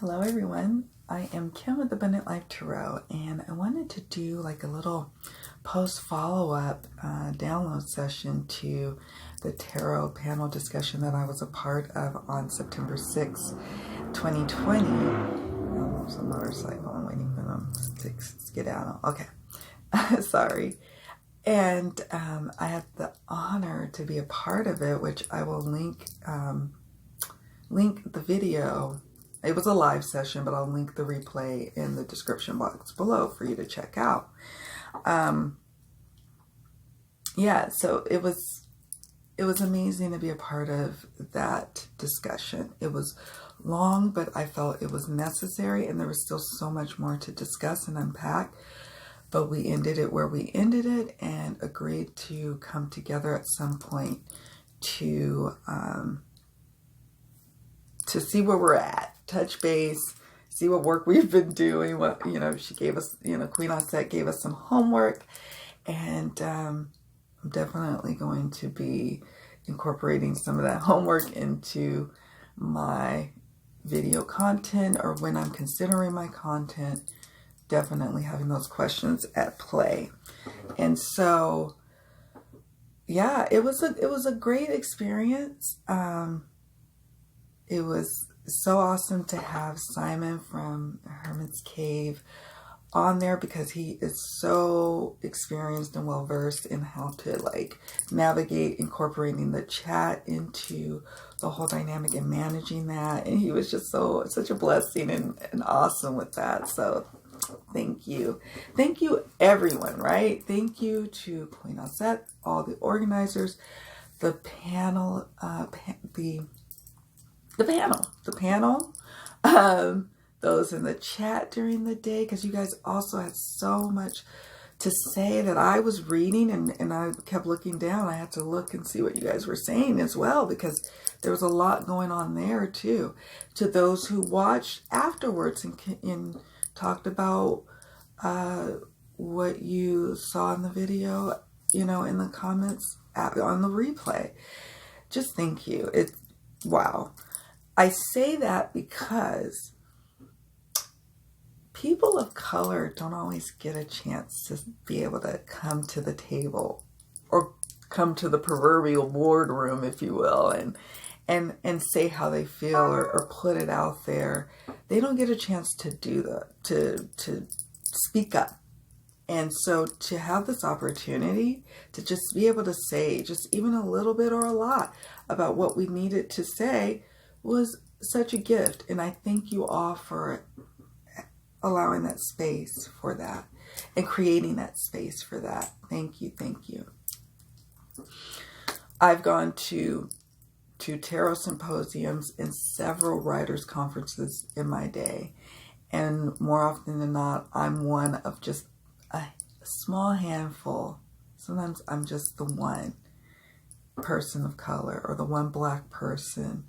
Hello everyone, I am Kim with Abundant Life Tarot, and I wanted to do like a little post follow-up download session to the tarot panel discussion that I was a part of on September 6th, 2020. Oh, there's a motorcycle. I'm waiting for them to skedaddle. Okay, sorry. And I had the honor to be a part of it, which I will link the video. It was a live session, but I'll link the replay in the description box below for you to check out. Yeah, so it was amazing to be a part of that discussion. It was long, but I felt it was necessary, and there was still so much more to discuss and unpack. But we ended it where we ended it and agreed to come together at some point to see where we're at, touch base, see what work we've been doing. What, she gave us, Queen Osset gave us some homework, and I'm definitely going to be incorporating some of that homework into my video content, or when I'm considering my content, definitely having those questions at play. And so, yeah, it was a great experience. It was so awesome to have Simon from Hermit's Cave on there, because he is so experienced and well versed in how to navigate incorporating the chat into the whole dynamic and managing that. And he was just such a blessing and awesome with that. So thank you everyone, right? Thank you to Queen Osset, all the organizers, the panel, the panel, those in the chat during the day, because you guys also had so much to say that I was reading, and I kept looking down. I had to look and see what you guys were saying as well, because there was a lot going on there too. To those who watched afterwards and talked about what you saw in the video, in the comments on the replay, just thank you. Wow. I say that because people of color don't always get a chance to be able to come to the table, or come to the proverbial boardroom, if you will, and say how they feel, or put it out there. They don't get a chance to do that, to speak up. And so to have this opportunity to just be able to say just even a little bit or a lot about what we needed to say was such a gift. And I thank you all for allowing that space for that and creating that space for that. Thank you. Thank you. I've gone to tarot symposiums and several writers' conferences in my day. And more often than not, I'm one of just a small handful. Sometimes I'm just the one person of color, or the one black person.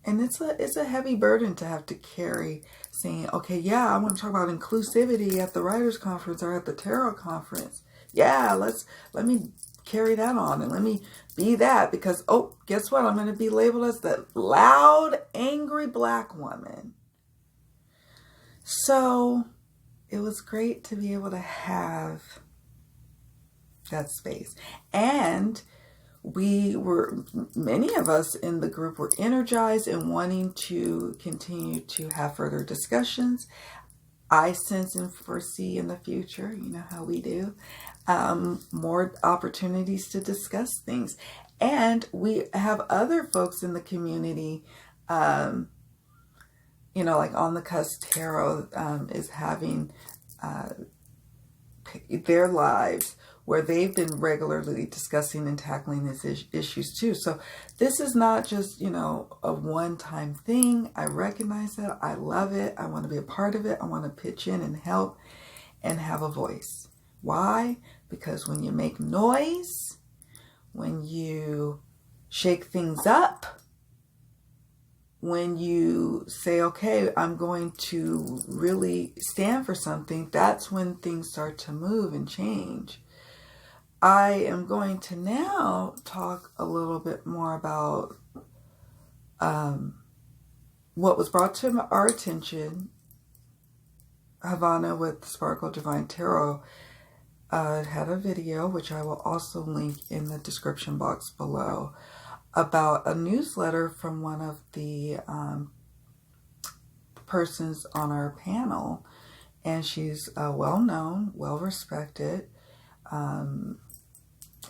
And it's a heavy burden to have to carry, saying, okay, yeah, I want to talk about inclusivity at the writers' conference or at the tarot conference. Yeah, let me carry that on, and let me be that, because, oh, guess what? I'm going to be labeled as the loud, angry black woman. So it was great to be able to have that space. And many of us in the group were energized and wanting to continue to have further discussions. I sense and foresee in the future, you know how we do, more opportunities to discuss things. And we have other folks in the community, like On the Cusp Tarot is having their lives, where they've been regularly discussing and tackling these issues too. So this is not just, a one-time thing. I recognize that. I love it. I want to be a part of it. I want to pitch in and help and have a voice. Why? Because when you make noise, when you shake things up, when you say, okay, I'm going to really stand for something, that's when things start to move and change. I am going to now talk a little bit more about what was brought to our attention, Havana with Sparkle Divine Tarot had a video, which I will also link in the description box below, about a newsletter from one of the persons on our panel. And she's well-known, well-respected in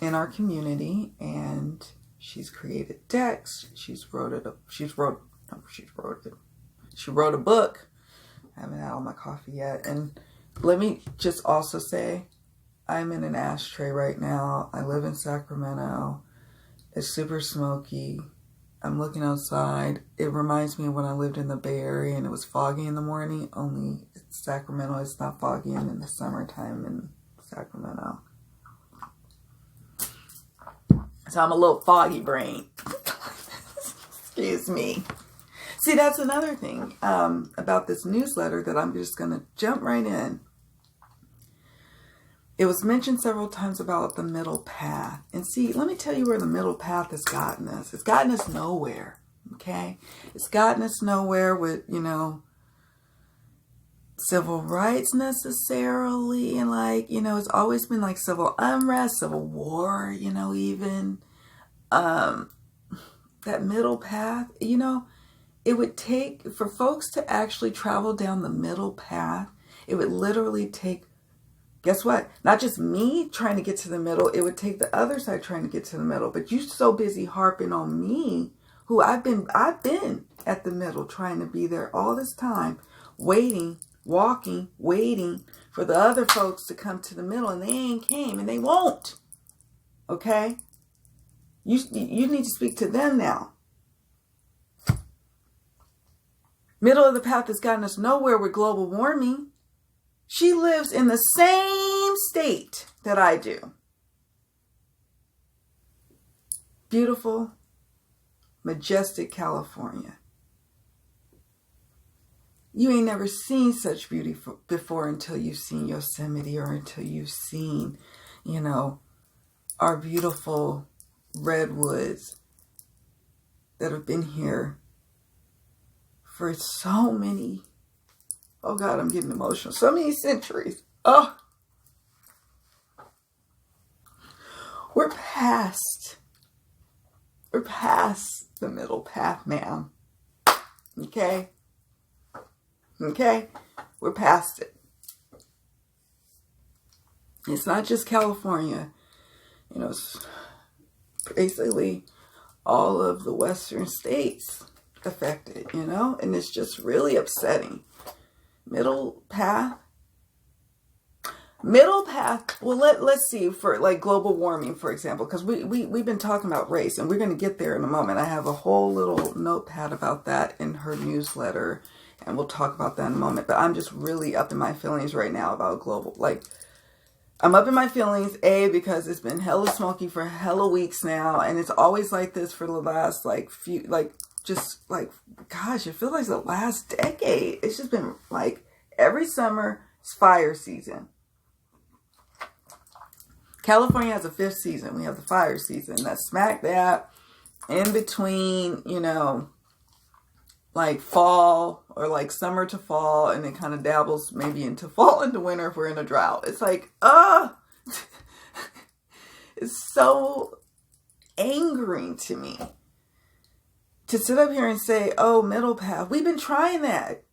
our community, and she's created decks. She wrote a book. I haven't had all my coffee yet. And let me just also say, I'm in an ashtray right now. I live in Sacramento. It's super smoky. I'm looking outside. It reminds me of when I lived in the Bay Area and it was foggy in the morning. Only Sacramento, it's not foggy in the summertime in Sacramento. So I'm a little foggy brain. Excuse me. See, that's another thing about this newsletter that I'm just going to jump right in. It was mentioned several times about the middle path. And see, let me tell you where the middle path has gotten us. It's gotten us nowhere, okay? It's gotten us nowhere with, you know, civil rights necessarily. And like, you know, it's always been like civil unrest, civil war, you know, even. That middle path, you know, it would take, for folks to actually travel down the middle path, it would literally take, guess what? Not just me trying to get to the middle. It would take the other side trying to get to the middle. But you're so busy harping on me, who I've been at the middle trying to be there all this time, waiting, walking, waiting for the other folks to come to the middle, and they ain't came, and they won't. Okay? You need to speak to them now. Middle of the path has gotten us nowhere with global warming. She lives in the same state that I do. Beautiful, majestic California. You ain't never seen such beauty before until you've seen Yosemite, or until you've seen, you know, our beautiful redwoods that have been here for so many, oh God, I'm getting emotional, so many centuries. Oh, we're past the middle path, ma'am. Okay? Okay? We're past it. It's not just California. You know, it's basically all of the western states affected, you know? And it's just really upsetting. Middle path. Well, let's see, for like global warming, for example, because we've been talking about race, and we're going to get there in a moment. I have a whole little notepad about that in her newsletter, and we'll talk about that in a moment. But I'm just really up in my feelings right now about global, like, I'm up in my feelings, because it's been hella smoky for hella weeks now, and it's always like this for the last, like, few, like, just like, gosh, it feels like the last decade. It's just been like every summer it's fire season. California has a 5th season. We have the fire season. That's smack that in between, you know, like fall, or like summer to fall, and it kind of dabbles maybe into fall into winter if we're in a drought. It's like, it's so angering to me to sit up here and say, oh, middle path. We've been trying that.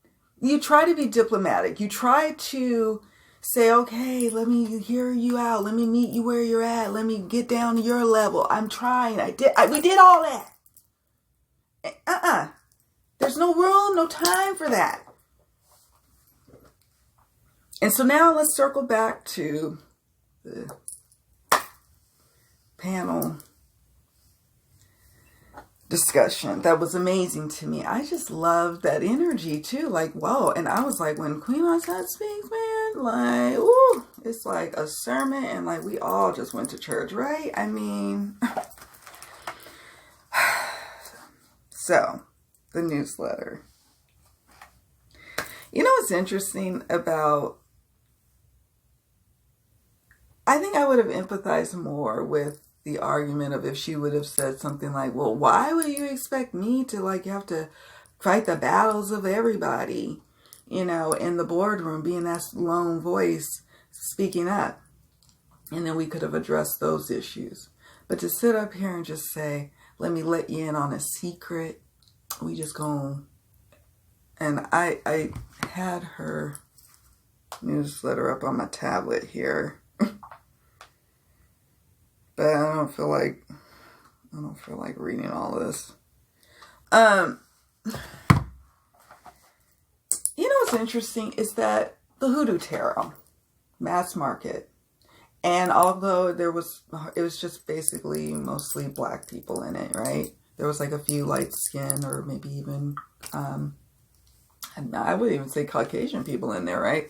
You try to be diplomatic. You try to say, okay, let me hear you out. Let me meet you where you're at. Let me get down to your level. I'm trying. We did all that. There's no room, no time for that. And so now let's circle back to the panel discussion. That was amazing to me. I just loved that energy too. Like, whoa. And I was like, when Queen Onsette speaks, man, like, ooh, it's like a sermon, and like we all just went to church, right? I mean, so the newsletter. You know what's interesting about, I think I would have empathized more with the argument of if she would have said something like, well, why would you expect me to like have to fight the battles of everybody, you know, in the boardroom, being that lone voice speaking up. And then we could have addressed those issues. But to sit up here and just say, let me let you in on a secret, we just go. And I had her newsletter up on my tablet here. But I don't feel like reading all this. You know what's interesting is that the Hoodoo Tarot, mass market, and although it was just basically mostly black people in it, right? There was like a few light skin or maybe even, I would even say Caucasian people in there, right?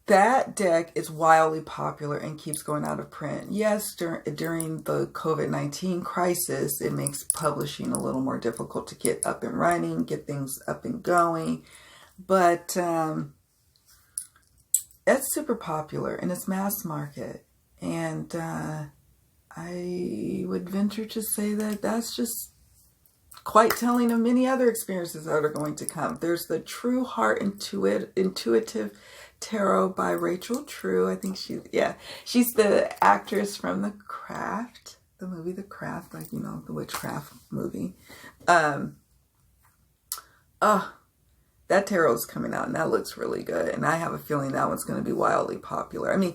That deck is wildly popular and keeps going out of print. Yes, during the COVID-19 crisis, it makes publishing a little more difficult to get up and running, get things up and going. But that's super popular and it's mass market. And I would venture to say that that's just quite telling of many other experiences that are going to come. There's the True Heart Intuitive Tarot by Rachel True. I think she's the actress from The Craft, the movie The Craft, like, you know, the witchcraft movie. That tarot is coming out and that looks really good. And I have a feeling that one's going to be wildly popular. I mean,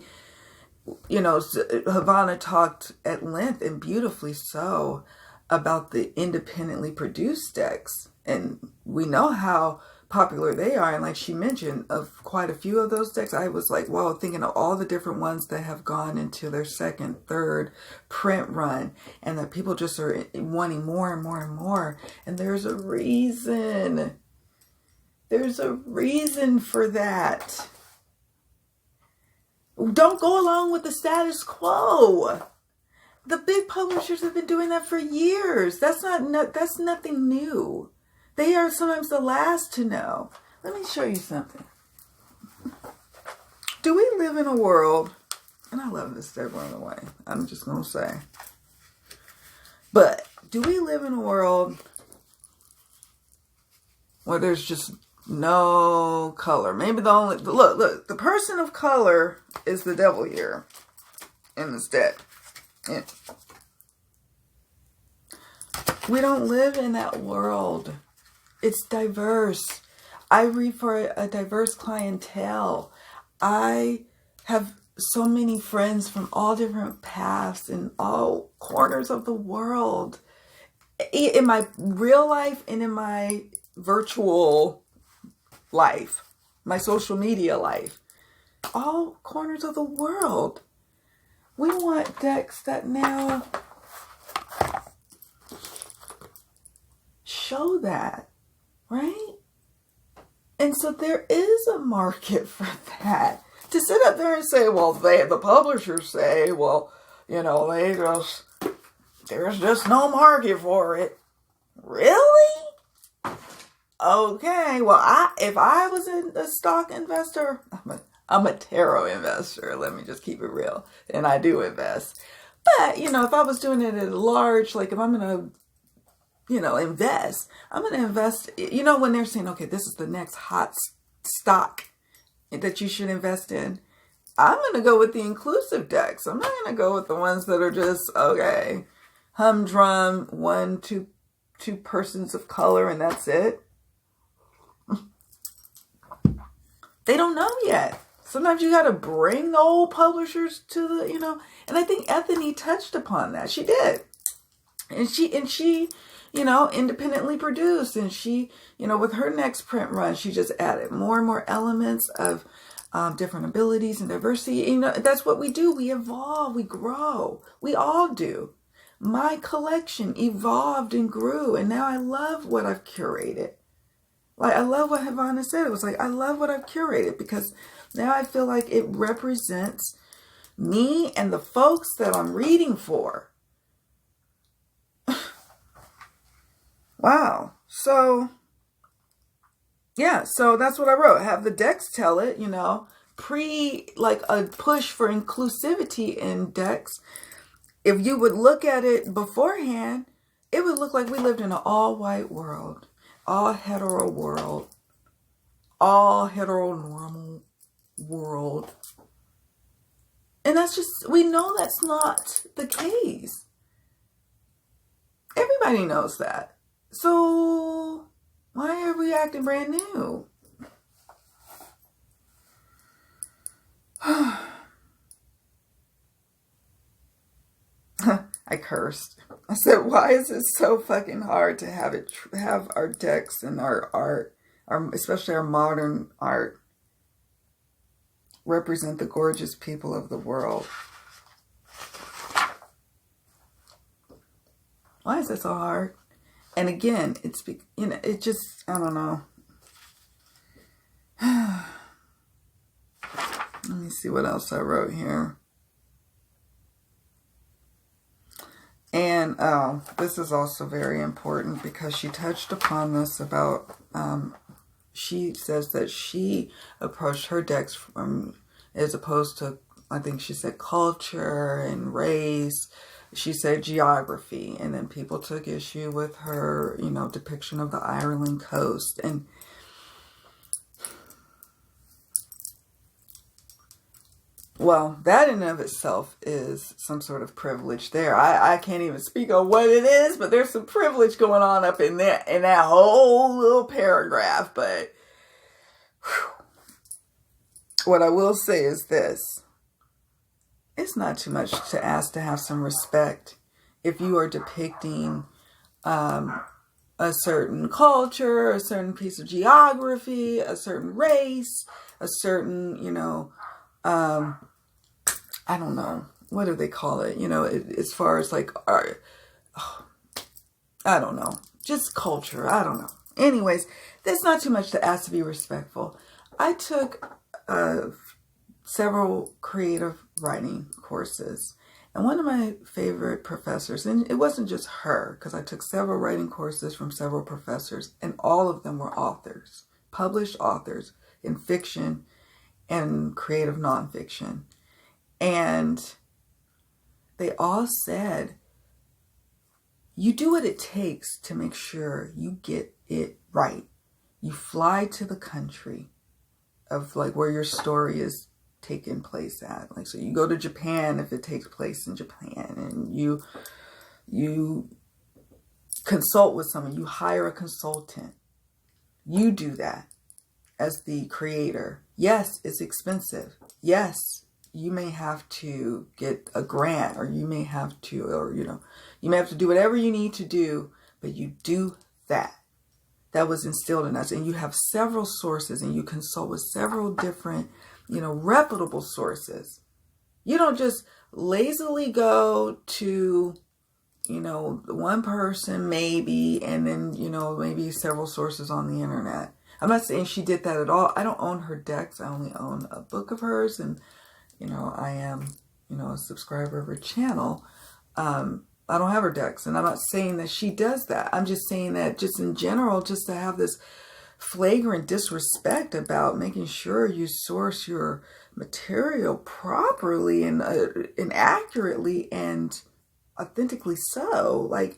you know, Havana talked at length and beautifully so about the independently produced decks. And we know how popular they are. And like she mentioned, of quite a few of those decks, I was like, wow, thinking of all the different ones that have gone into their second, third print run. And that people just are wanting more and more and more. And there's a reason. There's a reason for that. Don't go along with the status quo. The big publishers have been doing that for years. That's nothing new. They are sometimes the last to know. Let me show you something. Do we live in a world, and I love this deck, by the way, I'm just going to say, but do we live in a world where there's just no color? Maybe the only, look, the person of color is the devil here in this deck. And we don't live in that world. It's diverse. I read for a diverse clientele. I have so many friends from all different paths in all corners of the world. In my real life and in my virtual life, my social media life, all corners of the world. We want decks that now show that, right? And so there is a market for that. To sit up there and say, well, the publishers say, well, you know, there's just no market for it. Really? Okay, well, if I was a stock investor, I'm a tarot investor. Let me just keep it real. And I do invest. But, you know, if I was doing it at large, like if I'm going to, you know, invest, I'm going to invest, you know, when they're saying, okay, this is the next hot stock that you should invest in, I'm going to go with the inclusive decks. I'm not going to go with the ones that are just, okay, humdrum, two persons of color and that's it. They don't know yet. Sometimes you got to bring the old publishers to the, you know, and I think Ethany touched upon that. She did. And she, you know, independently produced, and she, you know, with her next print run, she just added more and more elements of different abilities and diversity. You know, that's what we do. We evolve, we grow. We all do. My collection evolved and grew, and now I love what I've curated. Like, I love what Havana said. It was like, I love what I've curated because now I feel like it represents me and the folks that I'm reading for. Wow. So, yeah, so that's what I wrote. Have the decks tell it, you know, like a push for inclusivity in decks. If you would look at it beforehand, it would look like we lived in an all-white world, all hetero world, all heteronormal world. And that's just, we know that's not the case. Everybody knows that. So why are we acting brand new? I cursed. I said, why is it so fucking hard to have our decks and our art, especially our modern art, represent the gorgeous people of the world? Why is it so hard? And again, it's, you know, it just, I don't know. Let me see what else I wrote here. And this is also very important because she touched upon this about, she says that she approached her decks from, as opposed to, I think she said culture and race. She said geography, and then people took issue with her, you know, depiction of the Ireland coast. And well, that in and of itself is some sort of privilege there. I can't even speak on what it is, but there's some privilege going on up in there, in that whole little paragraph. But whew, what I will say is this. It's not too much to ask to have some respect if you are depicting a certain culture, a certain piece of geography, a certain race, a certain, you know, I don't know, what do they call it? You know, as far as like art, I don't know, just culture. I don't know. Anyways, there's not too much to ask to be respectful. I took several creative writing courses, and one of my favorite professors, and it wasn't just her, because I took several writing courses from several professors, and all of them were authors, published authors in fiction and creative nonfiction. And they all said, you do what it takes to make sure you get it right. You fly to the country of like where your story is taking place at. Like, so you go to Japan if it takes place in Japan, and you consult with someone, you hire a consultant. You do that as the creator. Yes, it's expensive. Yes, you may have to get a grant, or you may have to, or, you know, you may have to do whatever you need to do, but you do that. That was instilled in us. And you have several sources, and you consult with several different, you know, reputable sources. You don't just lazily go to, you know, one person maybe, and then, you know, maybe several sources on the internet. I'm not saying she did that at all. I don't own her decks. I only own a book of hers, and, you know, I am, you know, a subscriber of her channel. I don't have her decks, and I'm not saying that she does that. I'm just saying that just in general, just to have this flagrant disrespect about making sure you source your material properly and accurately and authentically so. Like,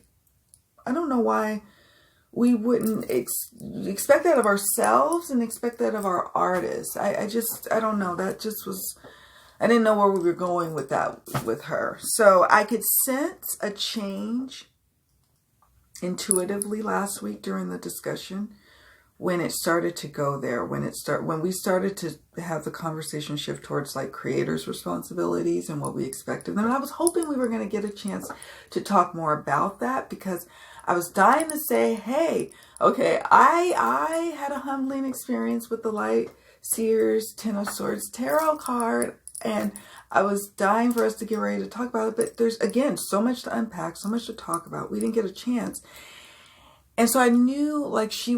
I don't know why we wouldn't expect that of ourselves and expect that of our artists. I don't know. That just was, I didn't know where we were going with that with her. So I could sense a change intuitively last week during the discussion, when it started to go there, when we started to have the conversation shift towards like creators' responsibilities and what we expect of them. And I was hoping we were going to get a chance to talk more about that, because I was dying to say, hey, okay, I had a humbling experience with the Light Seers Ten of Swords tarot card, and I was dying for us to get ready to talk about it. But there's, again, so much to unpack, so much to talk about. We didn't get a chance. And so I knew, like, she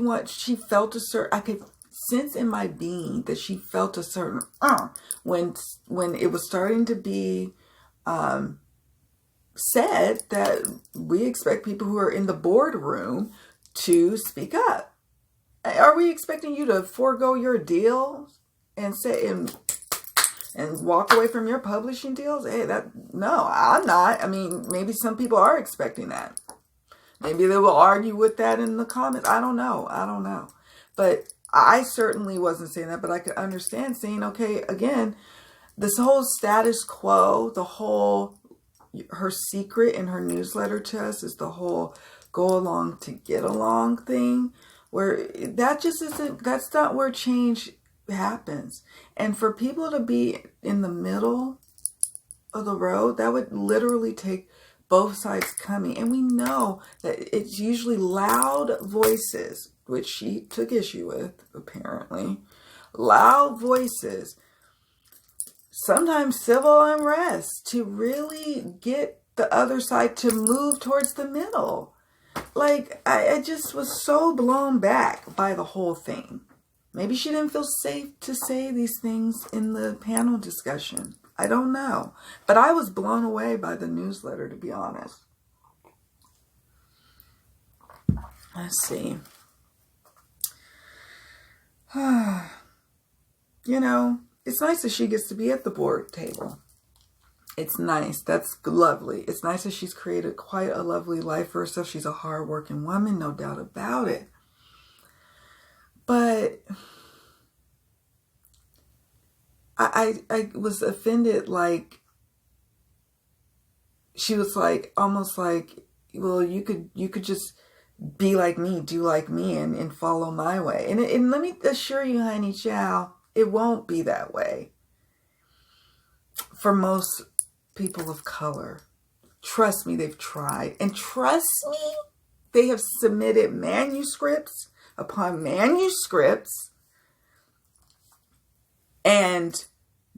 felt a certain, I could sense in my being that she felt a certain, when it was starting to be said that we expect people who are in the boardroom to speak up. Are we expecting you to forego your deals and say, and walk away from your publishing deals? Hey, no, I'm not. I mean, maybe some people are expecting that. Maybe they will argue with that in the comments. I don't know. I don't know. But I certainly wasn't saying that, but I could understand saying, okay, again, this whole status quo, her secret in her newsletter to us is the whole go along to get along thing, where that just isn't, that's not where change happens. And for people to be in the middle of the road, that would literally take both sides coming. And we know that it's usually loud voices, which she took issue with, apparently. Loud voices, sometimes civil unrest, to really get the other side to move towards the middle. Like, I just was so blown back by the whole thing. Maybe she didn't feel safe to say these things in the panel discussion. I don't know. But I was blown away by the newsletter, to be honest. Let's see. You know, it's nice that she gets to be at the board table. It's nice. That's lovely. It's nice that she's created quite a lovely life for herself. She's a hardworking woman, no doubt about it. But I was offended, like, she was like, almost like, well, you could just be like me, do like me, and follow my way. And let me assure you, honey chow, it won't be that way for most people of color. Trust me, they've tried. And trust me, they have submitted manuscripts upon manuscripts and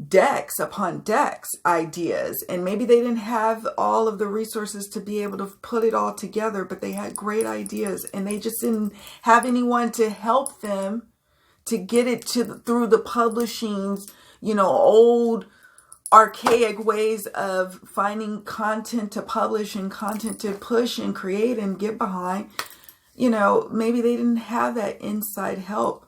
decks upon decks, ideas. And maybe they didn't have all of the resources to be able to put it all together, but they had great ideas, and they just didn't have anyone to help them to get it through the publishing's, old archaic ways of finding content to publish and content to push and create and get behind. Maybe they didn't have that inside help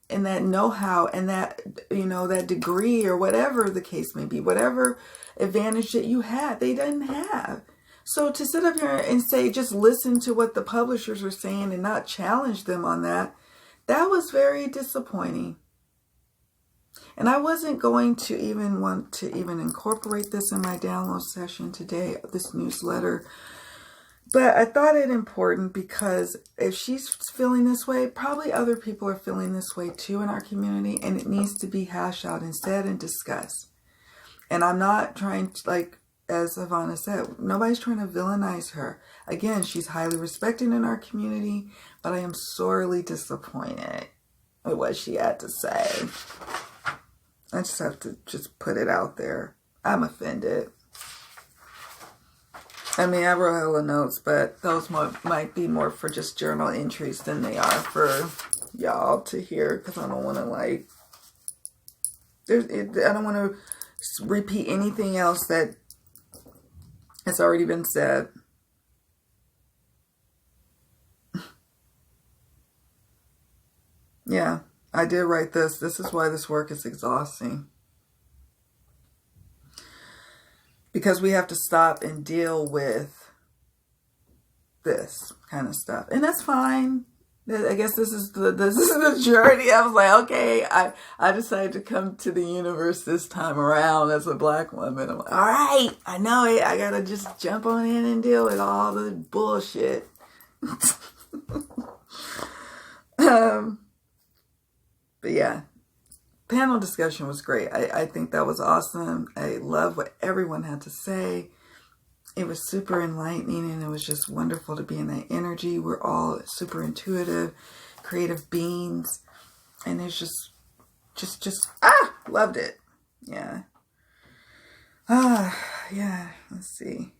and that know-how and that, that degree or whatever the case may be, whatever advantage that you had, they didn't have. So to sit up here and say, just listen to what the publishers are saying and not challenge them on that, that was very disappointing. And I wasn't going to even want to even incorporate this in my download session today, this newsletter. But I thought it important because if she's feeling this way, probably other people are feeling this way too in our community, and it needs to be hashed out and said and discussed. And I'm not trying to, like, as Ivana said, nobody's trying to villainize her. Again, she's highly respected in our community, but I am sorely disappointed with what she had to say. I just have to just put it out there. I'm offended. I mean, I wrote hella notes, but those might be more for just journal entries than they are for y'all to hear, because I don't want to, like, I don't want to repeat anything else that has already been said. Yeah, I did write this. This is why this work is exhausting. Because we have to stop and deal with this kind of stuff. And that's fine. I guess this is the journey. I was like, okay, I decided to come to the universe this time around as a Black woman. I'm like, all right, I know it. I gotta just jump on in and deal with all the bullshit. But yeah, panel discussion was great. I think that was awesome. I love what everyone had to say. It was super enlightening, and it was just wonderful to be in that energy. We're all super intuitive, creative beings, and it's just loved it. Yeah. Yeah. Let's see.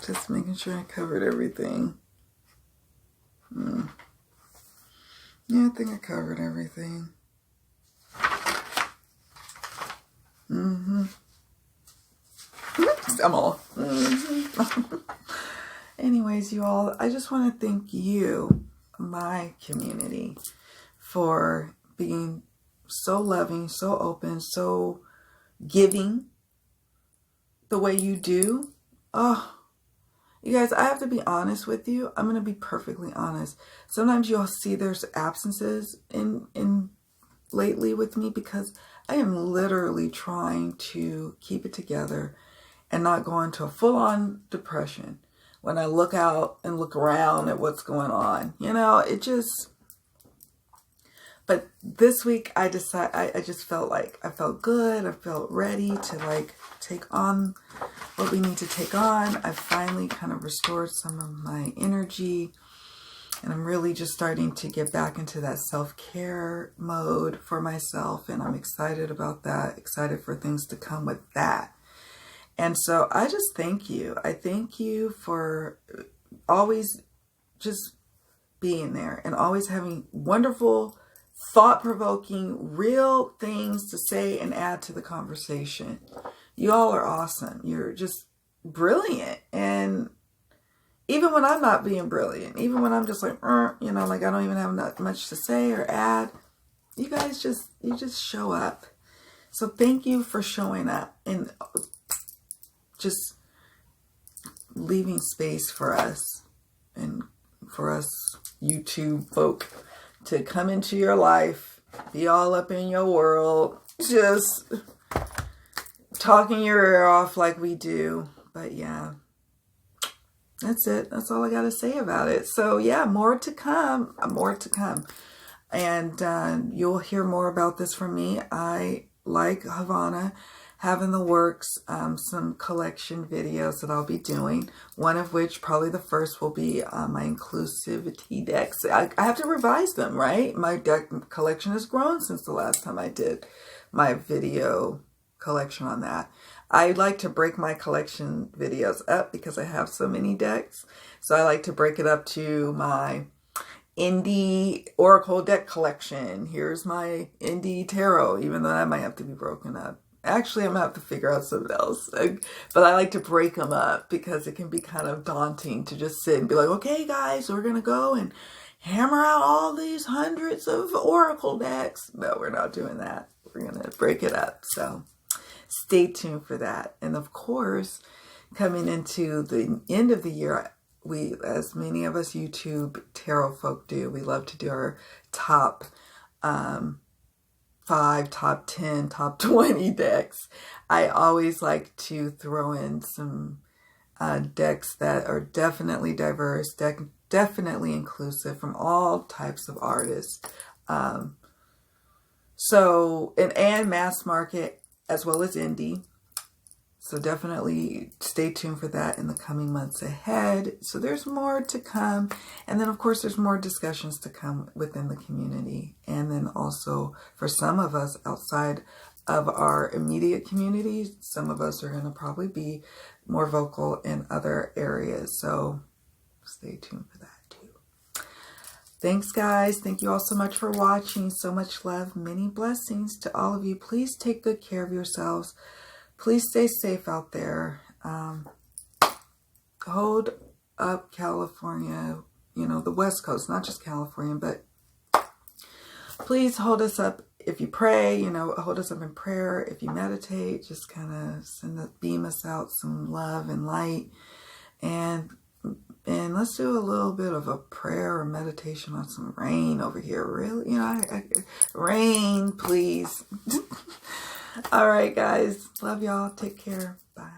Just making sure I covered everything. Yeah, I think I covered everything. I'm all. Anyways, you all, I just want to thank you, my community, for being so loving, so open, so giving the way you do. Oh, You guys, I have to be honest with you. I'm going to be perfectly honest. Sometimes you'll see there's absences in lately with me because I am literally trying to keep it together and not go into a full-on depression when I look out and look around at what's going on. You know, it just... But this week I just felt like I felt good. I felt ready to like take on what we need to take on. I finally kind of restored some of my energy, and I'm really just starting to get back into that self-care mode for myself. And I'm excited about that, excited for things to come with that. And so I just thank you. I thank you for always just being there and always having wonderful, thought-provoking, real things to say and add to the conversation. You all are awesome. You're just brilliant. And even when I'm not being brilliant, even when I'm just like, you know, like I don't even have that much to say or add, you guys you just show up. So thank you for showing up and just leaving space for us and for us YouTube folk to come into your life, be all up in your world, just talking your ear off like we do. But yeah, that's it. That's all I got to say about it. So yeah, more to come. More to come. And you'll hear more about this from me. I, like Havana, have in the works some collection videos that I'll be doing. One of which, probably the first, will be my inclusivity decks. I have to revise them, right? My deck collection has grown since the last time I did my video collection on that. I like to break my collection videos up because I have so many decks. So I like to break it up to my indie Oracle deck collection. Here's my indie tarot, even though that might have to be broken up. Actually, I'm going to have to figure out something else. But I like to break them up because it can be kind of daunting to just sit and be like, okay, guys, we're going to go and hammer out all these hundreds of Oracle decks. No, we're not doing that. We're going to break it up. So stay tuned for that. And of course, coming into the end of the year, we, as many of us YouTube tarot folk do, we love to do our top 5, top 10, top 20 decks. I always like to throw in some decks that are definitely diverse, definitely inclusive from all types of artists. So, and mass market as well as indie. So definitely stay tuned for that in the coming months ahead. So there's more to come. And then, of course, there's more discussions to come within the community. And then also for some of us outside of our immediate community, some of us are going to probably be more vocal in other areas. So stay tuned for that too. Thanks, guys. Thank you all so much for watching. So much love. Many blessings to all of you. Please take good care of yourselves. Please stay safe out there. Hold up California, you know, the West Coast, not just California, but please hold us up. If you pray, you know, hold us up in prayer. If you meditate, just kind of beam us out some love and light. And let's do a little bit of a prayer or meditation on some rain over here. Really, you know, rain, please. All right, guys. Love y'all. Take care. Bye.